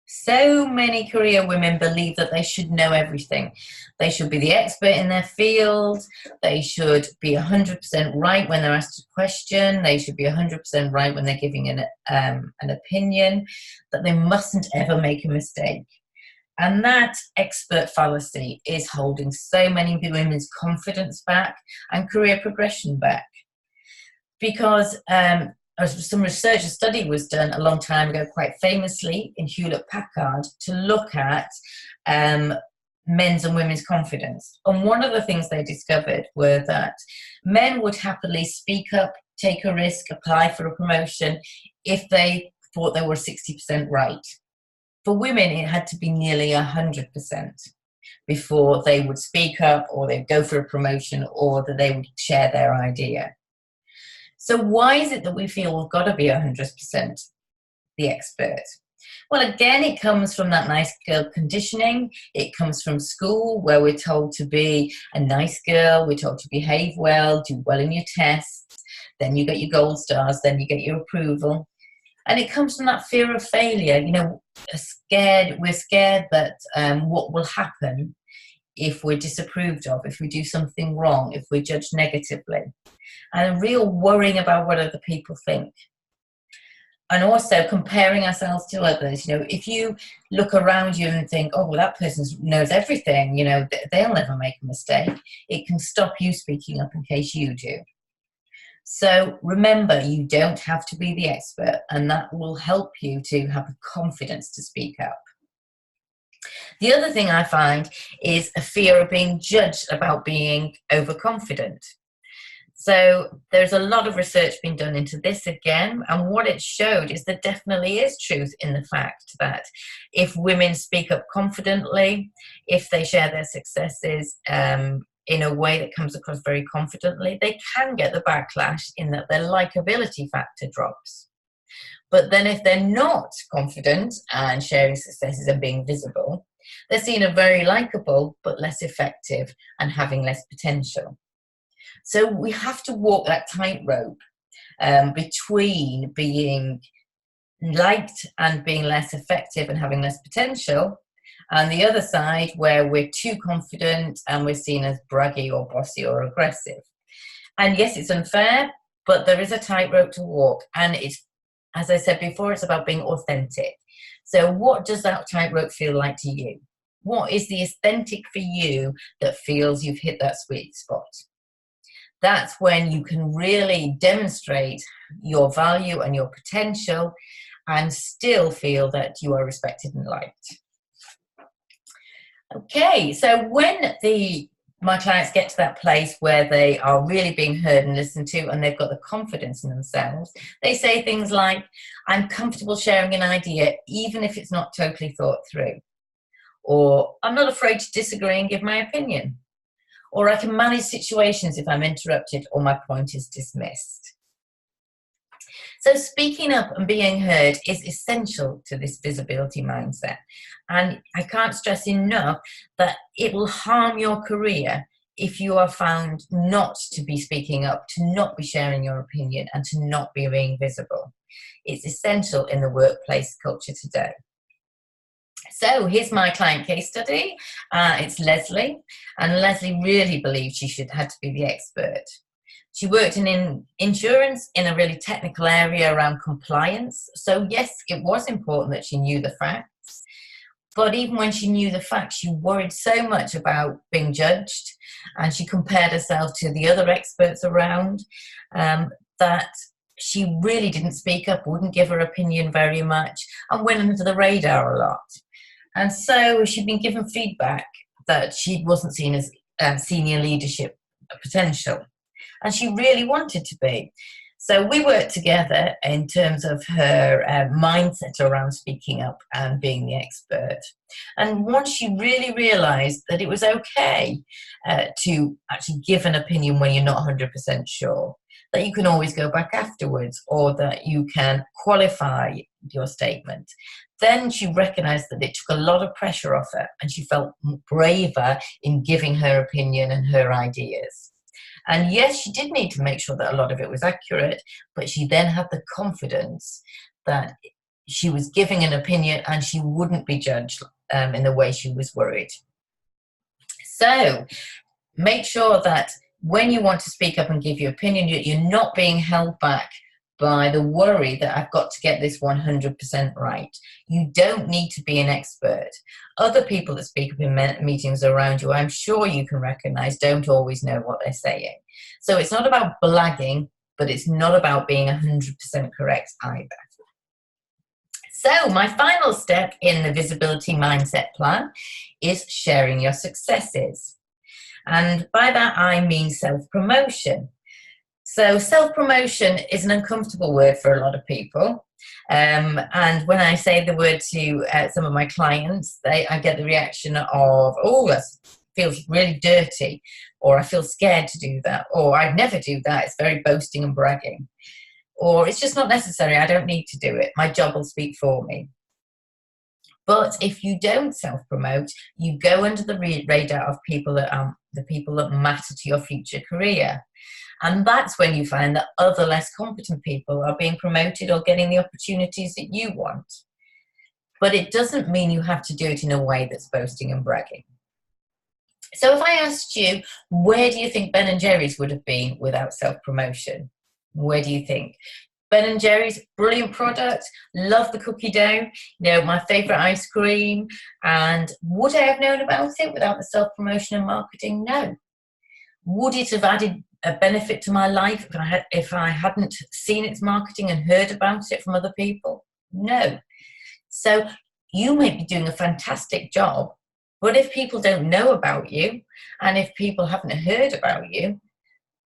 So many career women believe that they should know everything. They should be the expert in their field. They should be 100% right when they're asked a question. They should be 100% right when they're giving an opinion. That they mustn't ever make a mistake. And that expert fallacy is holding so many women's confidence back and career progression back. Because some research, a study was done a long time ago, quite famously in Hewlett-Packard, to look at men's and women's confidence. And one of the things they discovered were that men would happily speak up, take a risk, apply for a promotion if they thought they were 60% right. For women, it had to be nearly 100%. before they would speak up, or they'd go for a promotion, or that they would share their idea. So why is it that we feel we've got to be 100% the expert? Well, again, it comes from that nice girl conditioning. It comes from school, where we're told to be a nice girl, we're told to behave well, do well in your tests, then you get your gold stars, then you get your approval. And it comes from that fear of failure. You know, we're scared that what will happen if we're disapproved of, if we do something wrong, if we're judged negatively, and a real worrying about what other people think. And also comparing ourselves to others. You know, if you look around you and think, oh, well, that person knows everything, you know, they'll never make a mistake, it can stop you speaking up in case you do. So remember, you don't have to be the expert, and that will help you to have the confidence to speak up. The other thing I find is a fear of being judged about being overconfident. So there's a lot of research being done into this again, and what it showed is there definitely is truth in the fact that if women speak up confidently, if they share their successes in a way that comes across very confidently, they can get the backlash in that their likability factor drops. But then if they're not confident and sharing successes and being visible, they're seen as very likable but less effective and having less potential. So we have to walk that tightrope between being liked and being less effective and having less potential, and the other side where we're too confident and we're seen as braggy or bossy or aggressive. And yes, it's unfair, but there is a tightrope to walk, and it's, as I said before, it's about being authentic. So what does that tightrope feel like to you? What is the authentic for you that feels you've hit that sweet spot? That's when you can really demonstrate your value and your potential and still feel that you are respected and liked. Okay, so when my clients get to that place where they are really being heard and listened to, and they've got the confidence in themselves, they say things like, I'm comfortable sharing an idea even if it's not totally thought through. Or, I'm not afraid to disagree and give my opinion. Or, I can manage situations if I'm interrupted or my point is dismissed. So speaking up and being heard is essential to this visibility mindset. And I can't stress enough that it will harm your career if you are found not to be speaking up, to not be sharing your opinion, and to not be being visible. It's essential in the workplace culture today. So here's my client case study. It's Leslie, and Leslie really believed she had to be the expert. She worked in insurance in a really technical area around compliance. So yes, it was important that she knew the facts. But even when she knew the facts, she worried so much about being judged, and she compared herself to the other experts around, that she really didn't speak up, wouldn't give her opinion very much, and went under the radar a lot. And so she'd been given feedback that she wasn't seen as senior leadership potential. And she really wanted to be. So we worked together in terms of her mindset around speaking up and being the expert. And once she really realised that it was okay to actually give an opinion when you're not 100% sure, that you can always go back afterwards, or that you can qualify your statement, then she recognised that it took a lot of pressure off her, and she felt braver in giving her opinion and her ideas. And yes, she did need to make sure that a lot of it was accurate, but she then had the confidence that she was giving an opinion and she wouldn't be judged in the way she was worried. So make sure that when you want to speak up and give your opinion, you're not being held back by the worry that I've got to get this 100% right. You don't need to be an expert. Other people that speak up in meetings around you, I'm sure you can recognize, don't always know what they're saying. So it's not about blagging, but it's not about being 100% correct either. So my final step in the visibility mindset plan is sharing your successes. And by that, I mean self-promotion. So self-promotion is an uncomfortable word for a lot of people. And when I say the word to some of my clients, I get the reaction of, oh, that feels really dirty, or I feel scared to do that, or I'd never do that, it's very boasting and bragging, or it's just not necessary, I don't need to do it, my job will speak for me. But if you don't self-promote, you go under the radar of people that the people that matter to your future career. And that's when you find that other less competent people are being promoted or getting the opportunities that you want. But it doesn't mean you have to do it in a way that's boasting and bragging. So if I asked you, where do you think Ben & Jerry's would have been without self-promotion? Where do you think? Ben & Jerry's, brilliant product, love the cookie dough, my favourite ice cream. And would I have known about it without the self-promotion and marketing? No. Would it have added a benefit to my life if I hadn't seen its marketing and heard about it from other people? No. So you may be doing a fantastic job, but if people don't know about you, and if people haven't heard about you,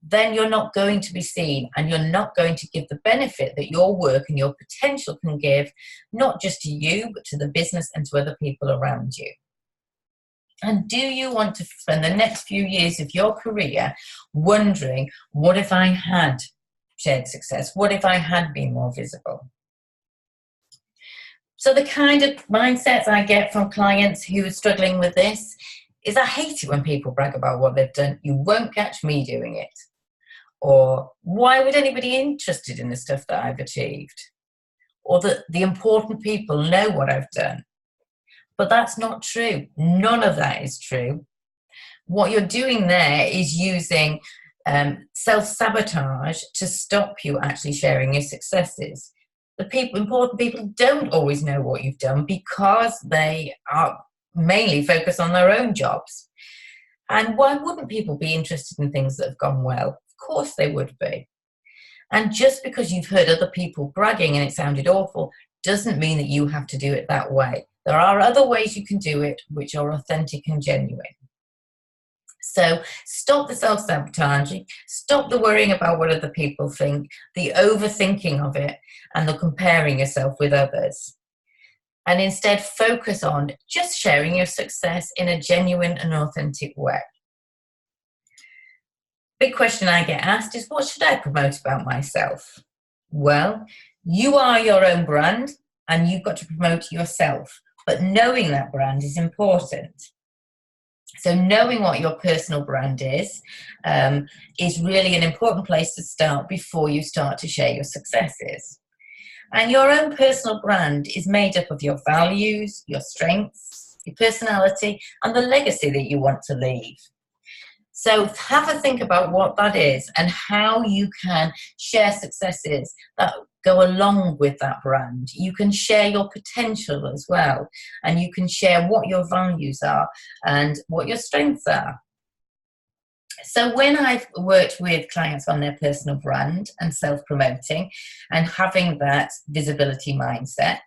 then you're not going to be seen, and you're not going to give the benefit that your work and your potential can give, not just to you, but to the business and to other people around you. And do you want to spend the next few years of your career wondering, what if I had shared success? What if I had been more visible? So the kind of mindsets I get from clients who are struggling with this is, I hate it when people brag about what they've done. You won't catch me doing it. Or, why would anybody interested in the stuff that I've achieved? Or that the important people know what I've done. But that's not true. None of that is true. What you're doing there is using self-sabotage to stop you actually sharing your successes. Important people don't always know what you've done because they are mainly focused on their own jobs. And why wouldn't people be interested in things that have gone well? Of course they would be. And just because you've heard other people bragging and it sounded awful doesn't mean that you have to do it that way. There are other ways you can do it which are authentic and genuine. So stop the self-sabotaging, stop the worrying about what other people think, the overthinking of it, and the comparing yourself with others. And instead focus on just sharing your success in a genuine and authentic way. Big question I get asked is, what should I promote about myself? Well, you are your own brand and you've got to promote yourself, but knowing that brand is important. So knowing what your personal brand is really an important place to start before you start to share your successes. And your own personal brand is made up of your values, your strengths, your personality, and the legacy that you want to leave. So have a think about what that is and how you can share successes that go along with that brand. You can share your potential as well, and you can share what your values are and what your strengths are. So when I've worked with clients on their personal brand and self-promoting and having that visibility mindset,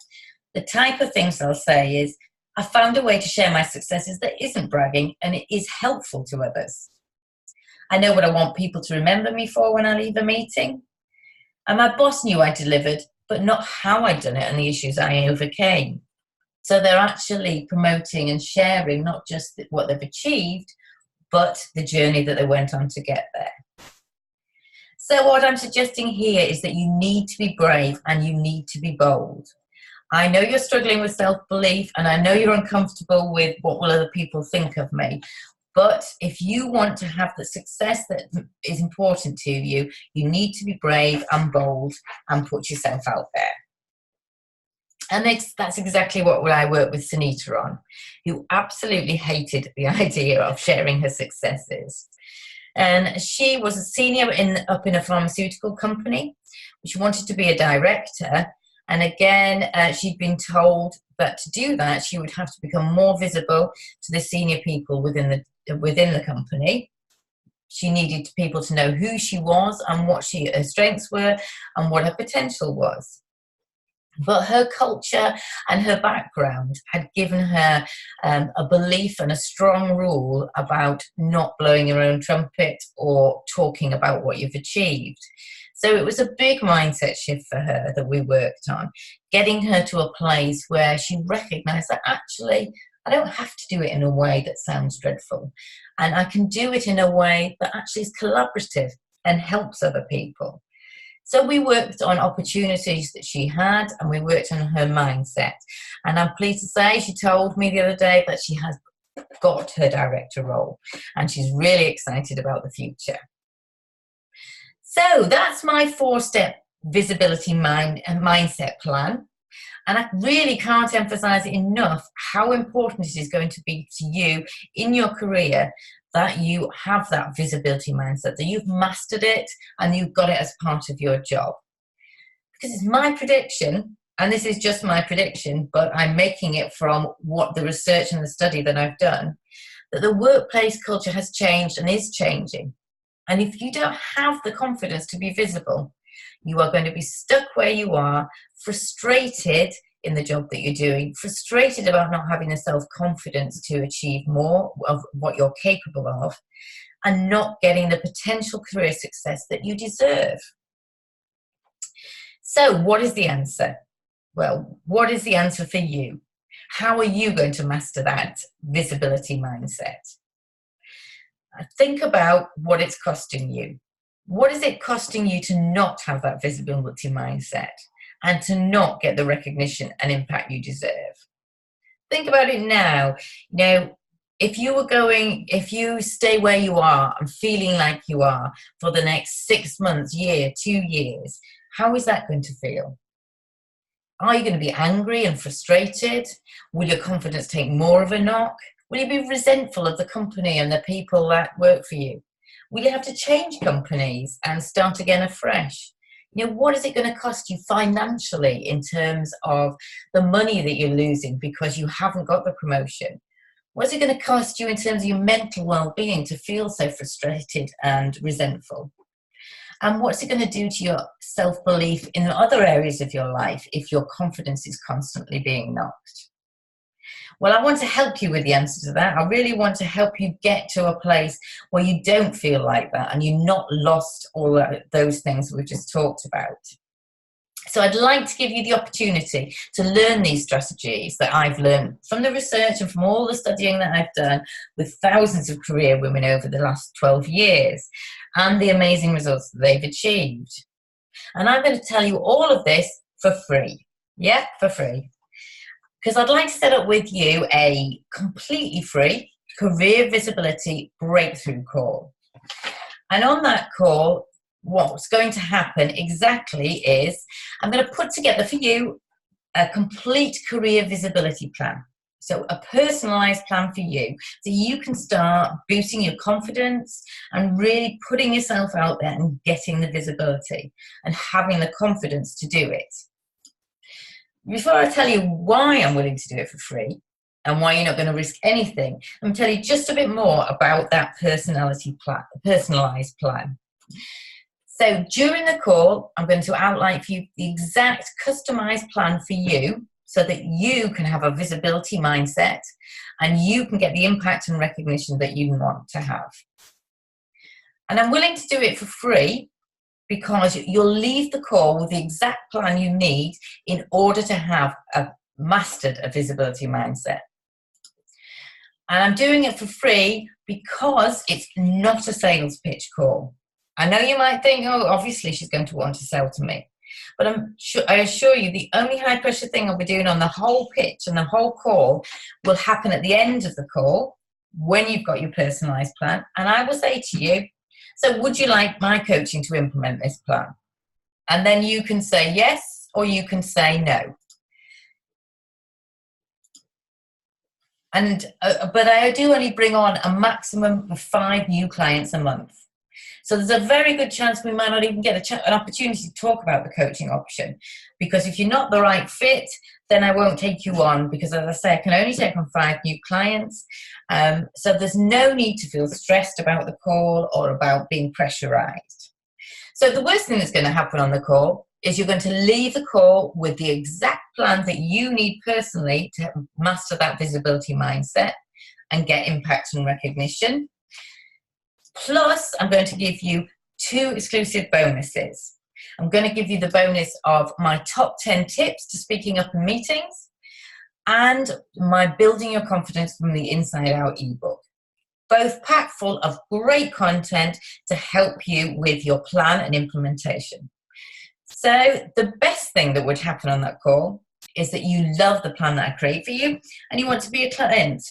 the type of things I'll say is, I found a way to share my successes that isn't bragging and it is helpful to others. I know what I want people to remember me for when I leave a meeting. And my boss knew I delivered, but not how I'd done it and the issues I overcame. So they're actually promoting and sharing not just what they've achieved, but the journey that they went on to get there. So what I'm suggesting here is that you need to be brave and you need to be bold. I know you're struggling with self-belief and I know you're uncomfortable with what will other people think of me. But if you want to have the success that is important to you, you need to be brave and bold and put yourself out there. And that's exactly what I work with Sunita on, who absolutely hated the idea of sharing her successes. And she was a senior up in a pharmaceutical company. She wanted to be a director. And again, she'd been told that to do that, she would have to become more visible to the senior people within the company. She needed people to know who she was and what her strengths were and what her potential was. But her culture and her background had given her a belief and a strong rule about not blowing your own trumpet or talking about what you've achieved. So it was a big mindset shift for her that we worked on, getting her to a place where she recognized that actually I don't have to do it in a way that sounds dreadful. And I can do it in a way that actually is collaborative and helps other people. So we worked on opportunities that she had, and we worked on her mindset. And I'm pleased to say she told me the other day that she has got her director role, and she's really excited about the future. So that's my 4-step visibility mindset plan. And I really can't emphasize it enough how important it is going to be to you in your career that you have that visibility mindset, that you've mastered it and you've got it as part of your job. Because it's my prediction, and this is just my prediction, but I'm making it from what the research and the study that I've done, that the workplace culture has changed and is changing. And if you don't have the confidence to be visible, you are going to be stuck where you are, frustrated in the job that you're doing, frustrated about not having the self-confidence to achieve more of what you're capable of, and not getting the potential career success that you deserve. So what is the answer? Well, what is the answer for you? How are you going to master that visibility mindset? Think about what it's costing you. What is it costing you to not have that visibility mindset and to not get the recognition and impact you deserve? Think about it now. You know, if you stay where you are and feeling like you are for the next 6 months, year, 2 years, how is that going to feel? Are you going to be angry and frustrated? Will your confidence take more of a knock? Will you be resentful of the company and the people that work for you? Will you have to change companies and start again afresh? You know, what is it going to cost you financially in terms of the money that you're losing because you haven't got the promotion? What's it going to cost you in terms of your mental well-being to feel so frustrated and resentful? And what's it going to do to your self-belief in other areas of your life if your confidence is constantly being knocked? Well, I want to help you with the answer to that. I really want to help you get to a place where you don't feel like that and you're not lost all those things we've just talked about. So I'd like to give you the opportunity to learn these strategies that I've learned from the research and from all the studying that I've done with thousands of career women over the last 12 years and the amazing results that they've achieved. And I'm going to tell you all of this for free. Yeah, for free. Because I'd like to set up with you a completely free career visibility breakthrough call. And on that call, what's going to happen exactly is I'm going to put together for you a complete career visibility plan. So a personalized plan for you so you can start boosting your confidence and really putting yourself out there and getting the visibility and having the confidence to do it. Before I tell you why I'm willing to do it for free and why you're not going to risk anything, I'm going to tell you just a bit more about that personalized plan. So during the call, I'm going to outline for you the exact customized plan for you so that you can have a visibility mindset and you can get the impact and recognition that you want to have. And I'm willing to do it for free because you'll leave the call with the exact plan you need in order to have mastered a visibility mindset. And I'm doing it for free because it's not a sales pitch call. I know you might think, oh, obviously she's going to want to sell to me. But I assure you, the only high-pressure thing I'll be doing on the whole pitch and the whole call will happen at the end of the call when you've got your personalised plan. And I will say to you, so would you like my coaching to implement this plan? And then you can say yes or you can say no. And but I do only bring on a maximum of 5 new clients a month. So there's a very good chance we might not even get an opportunity to talk about the coaching option. Because if you're not the right fit, then I won't take you on. Because as I say, I can only take on 5 new clients. So there's no need to feel stressed about the call or about being pressurized. So the worst thing that's going to happen on the call is you're going to leave the call with the exact plan that you need personally to master that visibility mindset and get impact and recognition. Plus, I'm going to give you 2 exclusive bonuses. I'm going to give you the bonus of my top 10 tips to speaking up in meetings and my Building Your Confidence from the Inside Out ebook. Both packed full of great content to help you with your plan and implementation. So the best thing that would happen on that call is that you love the plan that I create for you and you want to be a client.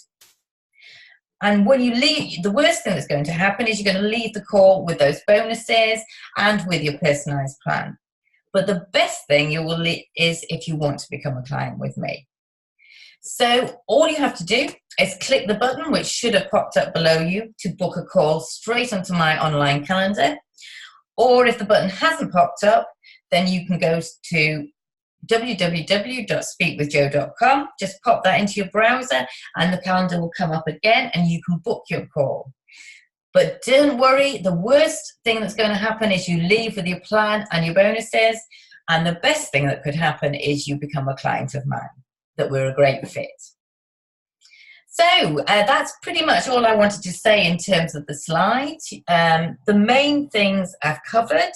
And when you leave, the worst thing that's going to happen is you're going to leave the call with those bonuses and with your personalized plan. But the best thing you will leave is if you want to become a client with me. So all you have to do is click the button, which should have popped up below you, to book a call straight onto my online calendar. Or if the button hasn't popped up, then you can go to www.speakwithjo.com. Just pop that into your browser and the calendar will come up again and you can book your call. But don't worry, the worst thing that's going to happen is you leave with your plan and your bonuses, and the best thing that could happen is you become a client of mine, that we're a great fit. So that's pretty much all I wanted to say in terms of the slides. The main things I've covered,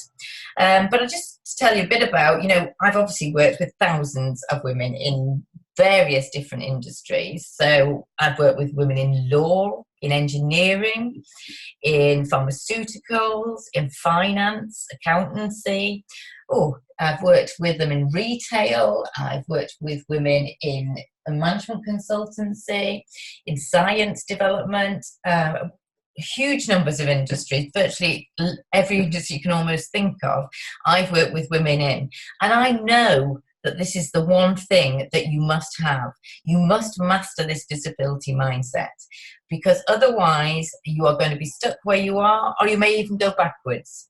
but I'll just tell you a bit about, I've obviously worked with thousands of women in various different industries. So I've worked with women in law, in engineering, in pharmaceuticals, in finance, accountancy. I've worked with them in retail. I've worked with women in management consultancy, in science development, huge numbers of industries, virtually every industry you can almost think of, I've worked with women in. And I know that this is the one thing that you must have. You must master this visibility mindset, because otherwise you are going to be stuck where you are, or you may even go backwards.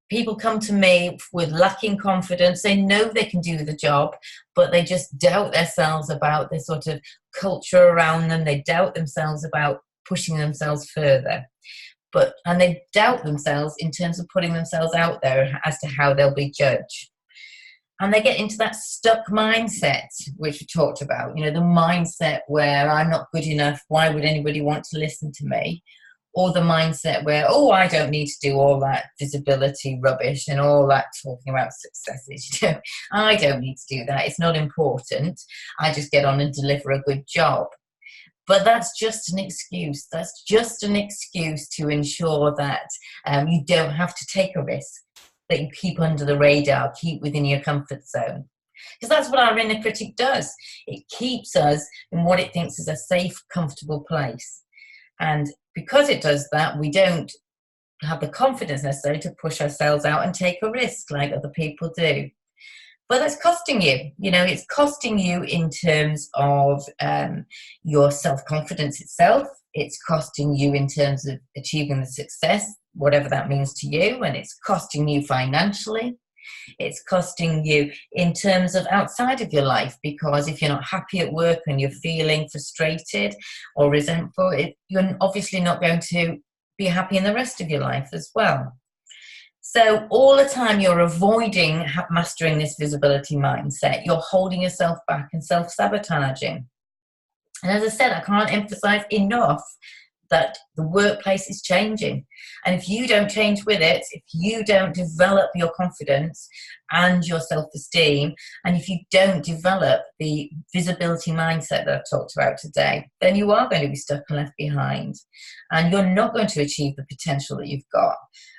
People come to me with lacking confidence. They know they can do the job, but they just doubt themselves about the sort of culture around them. They doubt themselves about pushing themselves further. And they doubt themselves in terms of putting themselves out there as to how they'll be judged. And they get into that stuck mindset, which we talked about, the mindset where I'm not good enough, why would anybody want to listen to me? Or the mindset where, I don't need to do all that visibility rubbish and all that talking about successes. I don't need to do that. It's not important. I just get on and deliver a good job. But that's just an excuse. That's just an excuse to ensure that you don't have to take a risk, that you keep under the radar, keep within your comfort zone. Because that's what our inner critic does. It keeps us in what it thinks is a safe, comfortable place. And because it does that, we don't have the confidence necessary to push ourselves out and take a risk like other people do. But that's costing you. It's costing you in terms of your self-confidence itself. It's costing you in terms of achieving the success, whatever that means to you. And it's costing you financially. It's costing you in terms of outside of your life, because if you're not happy at work and you're feeling frustrated or resentful, you're obviously not going to be happy in the rest of your life as well. So all the time you're avoiding mastering this visibility mindset, you're holding yourself back and self-sabotaging. And as I said, I can't emphasize enough that the workplace is changing. And if you don't change with it, if you don't develop your confidence and your self-esteem, and if you don't develop the visibility mindset that I've talked about today, then you are going to be stuck and left behind. And you're not going to achieve the potential that you've got.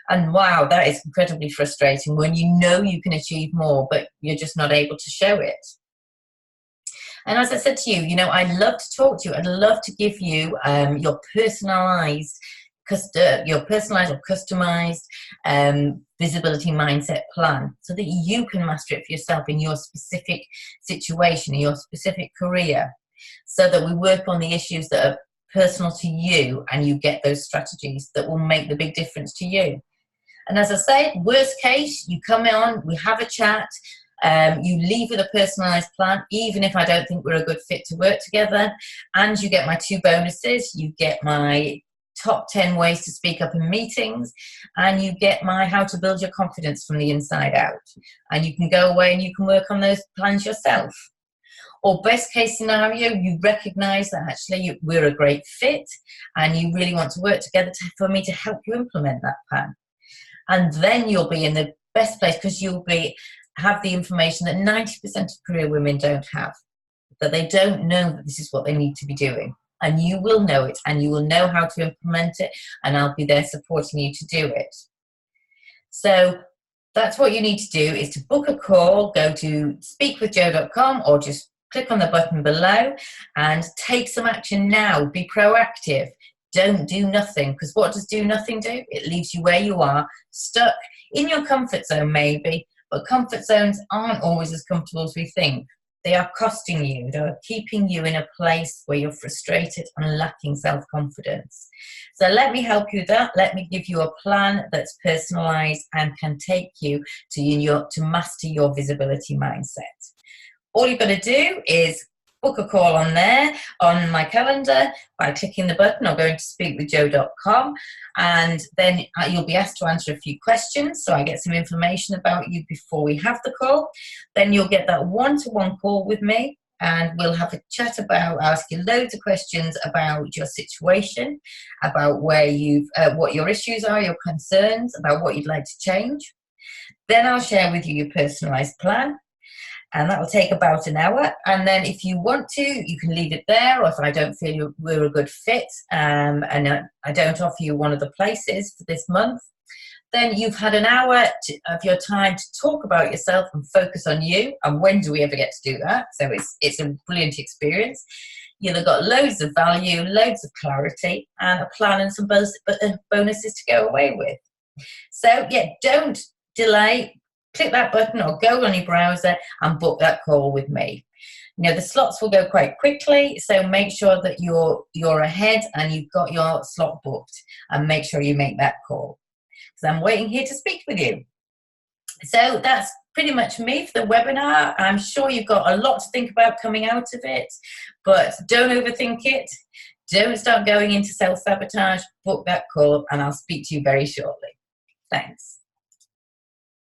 And wow, that is incredibly frustrating when you know you can achieve more, but you're just not able to show it. And as I said to you, I'd love to talk to you. I'd love to give you your personalized or customized visibility mindset plan so that you can master it for yourself in your specific situation, in your specific career, so that we work on the issues that are personal to you and you get those strategies that will make the big difference to you. And as I say, worst case, you come on, we have a chat, you leave with a personalised plan, even if I don't think we're a good fit to work together, and you get my 2 bonuses. You get my top 10 ways to speak up in meetings, and you get my how to build your confidence from the inside out. And you can go away and you can work on those plans yourself. Or best case scenario, you recognise that actually we're a great fit and you really want to work together for me to help you implement that plan. And then you'll be in the best place, because you'll have the information that 90% of career women don't have, that they don't know that this is what they need to be doing. And you will know it, and you will know how to implement it, and I'll be there supporting you to do it. So that's what you need to do, is to book a call. Go to speakwithjo.com or just click on the button below and take some action now. Be proactive. Don't do nothing, because what does do nothing do? It leaves you where you are, stuck in your comfort zone maybe, but comfort zones aren't always as comfortable as we think. They are costing you. They are keeping you in a place where you're frustrated and lacking self-confidence. So let me help you with that. Let me give you a plan that's personalized and can take you to master your visibility mindset. All you've got to do is book a call on there, on my calendar, by clicking the button or going to speakwithjo.com, and then you'll be asked to answer a few questions, so I get some information about you before we have the call. Then you'll get that one-to-one call with me, and we'll have a chat about, ask you loads of questions about your situation, about where what your issues are, your concerns, about what you'd like to change. Then I'll share with you your personalised plan, and that will take about an hour. And then if you want to, you can leave it there, or if I don't feel we're a good fit, and I don't offer you one of the places for this month, then you've had an hour of your time to talk about yourself and focus on you. And when do we ever get to do that? So it's a brilliant experience. You'll have got loads of value, loads of clarity, and a plan and some bonuses to go away with. So yeah, don't delay. Click that button or go on your browser and book that call with me. You know, the slots will go quite quickly, so make sure that you're ahead and you've got your slot booked, and make sure you make that call, because I'm waiting here to speak with you. So that's pretty much me for the webinar. I'm sure you've got a lot to think about coming out of it, but don't overthink it. Don't start going into self-sabotage. Book that call, and I'll speak to you very shortly. Thanks.